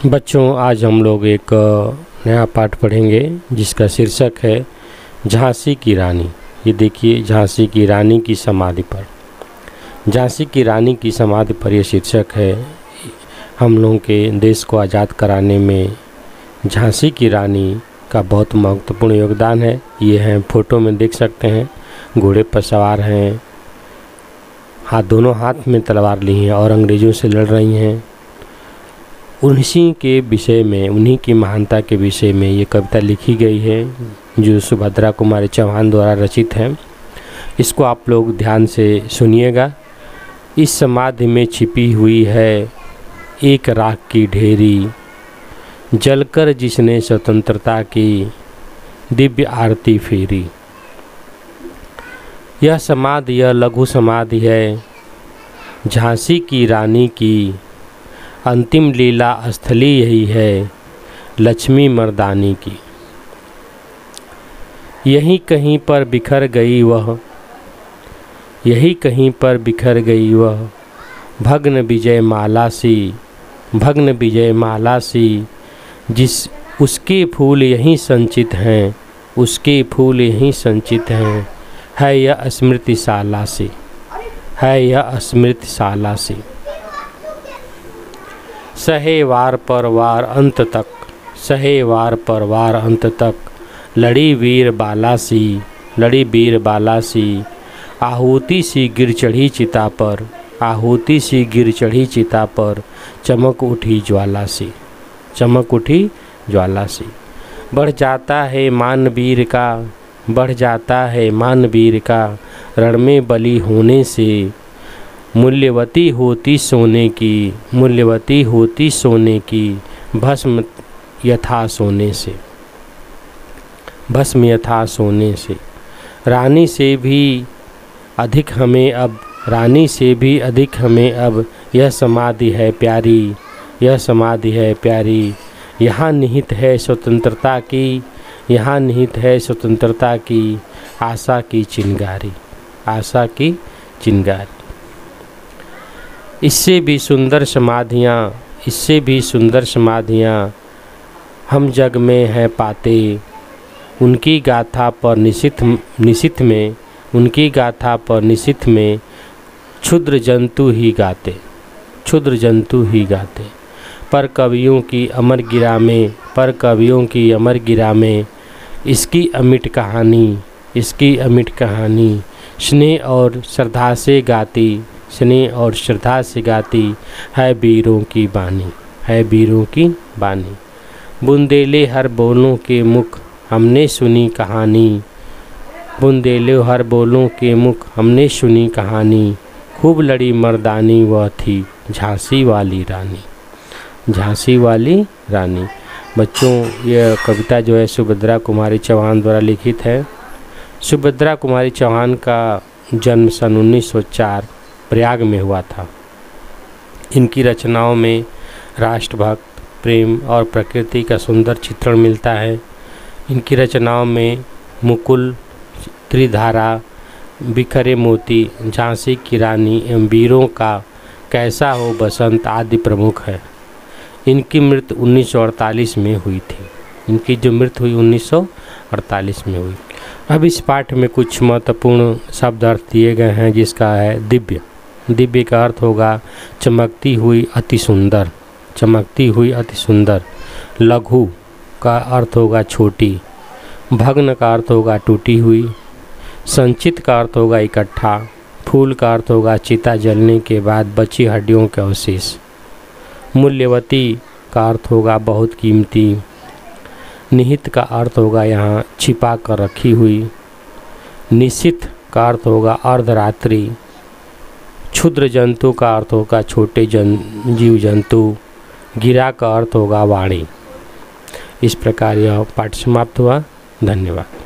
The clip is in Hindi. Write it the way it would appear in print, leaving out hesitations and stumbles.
बच्चों, आज हम लोग एक नया पाठ पढ़ेंगे जिसका शीर्षक है झांसी की रानी। ये देखिए, झांसी की रानी की समाधि पर। झांसी की रानी की समाधि पर यह शीर्षक है। हम लोगों के देश को आज़ाद कराने में झांसी की रानी का बहुत महत्वपूर्ण योगदान है। ये हैं, फोटो में देख सकते हैं, घोड़े पर सवार हैं, दोनों हाथ में तलवार ली हैं और अंग्रेज़ों से लड़ रही हैं। उन्हीं के विषय में, उन्हीं की महानता के विषय में ये कविता लिखी गई है जो सुभद्रा कुमारी चौहान द्वारा रचित है। इसको आप लोग ध्यान से सुनिएगा। इस समाधि में छिपी हुई है एक राख की ढेरी, जलकर जिसने स्वतंत्रता की दिव्य आरती फेरी। यह समाधि, यह लघु समाधि है झांसी की रानी की, अंतिम लीला स्थली यही है लक्ष्मी मर्दानी की। यहीं कहीं पर बिखर गई वह, यही कहीं पर बिखर गई वह, भग्न विजय माला सी, भग्न विजय माला सी। जिस उसके फूल यहीं संचित हैं, उसके फूल यहीं संचित हैं, है यह स्मृतिशाला सी, है यह स्मृतिशाला सी। सहे वार पर वार अंत तक, सहे वार पर वार अंत तक, लड़ी वीर बाला सी, लड़ी वीर बाला सी। आहुति सी गिर चढ़ी चिता पर, आहुति सी गिर चढ़ी चिता पर, चमक उठी ज्वाला सी, चमक उठी ज्वाला सी। बढ़ जाता है मान वीर का, बढ़ जाता है मान वीर का, रण में बलि होने से। मूल्यवती होती सोने की, मूल्यवती होती सोने की, भस्म यथा सोने से, भस्म यथा सोने से। रानी से भी अधिक हमें अब, रानी से भी अधिक हमें अब, यह समाधि है प्यारी, यह समाधि है प्यारी। यहाँ निहित है स्वतंत्रता की, यहाँ निहित है स्वतंत्रता की, आशा की चिंगारी, आशा की चिंगारी। इससे भी सुंदर समाधियाँ, इससे भी सुंदर समाधियाँ हम जग में हैं पाते। उनकी गाथा पर निशिथ में, उनकी गाथा पर निशिथ में, क्षुद्र जंतु ही गाते, क्षुद्र जंतु ही गाते। पर कवियों की अमर गिरा में, पर कवियों की अमर गिरा में, इसकी अमिट कहानी, इसकी अमिट कहानी। स्नेह और श्रद्धा से गाती, स्नेह और श्रद्धा से गाती है वीरों की बानी, है वीरों की बानी। बुंदेले हर बोलों के मुख हमने सुनी कहानी, बुंदेले हर बोलों के मुख हमने सुनी कहानी। खूब लड़ी मर्दानी वह थी झांसी वाली रानी, झांसी वाली रानी। बच्चों, यह कविता जो है सुभद्रा कुमारी चौहान द्वारा लिखित है। सुभद्रा कुमारी चौहान का जन्म सन 1904 प्रयाग में हुआ था। इनकी रचनाओं में राष्ट्रभक्त, प्रेम और प्रकृति का सुंदर चित्रण मिलता है। इनकी रचनाओं में मुकुल, त्रिधारा, बिखरे मोती, झांसी की रानी एवं वीरों का कैसा हो बसंत आदि प्रमुख है। इनकी मृत्यु 1948 में हुई थी। इनकी जो मृत्यु हुई 1948 में हुई। अब इस पाठ में कुछ महत्वपूर्ण शब्द अर्थ दिए गए हैं, जिसका है दिव्य। दिव्य का अर्थ होगा चमकती हुई अति सुंदर, चमकती हुई अति सुंदर। लघु का अर्थ होगा छोटी। भग्न का अर्थ होगा टूटी हुई। संचित का अर्थ होगा इकट्ठा। फूल का अर्थ होगा चिता जलने के बाद बची हड्डियों के अवशेष। मूल्यवती का अर्थ होगा बहुत कीमती। निहित का अर्थ होगा यहाँ छिपा कर रखी हुई। निशिथ का अर्थ होगा अर्धरात्रि। क्षुद्र जंतु का अर्थ होगा छोटे जीव जंतु। गिरा का अर्थ होगा वाणी। इस प्रकार यह पाठ समाप्त हुआ। धन्यवाद।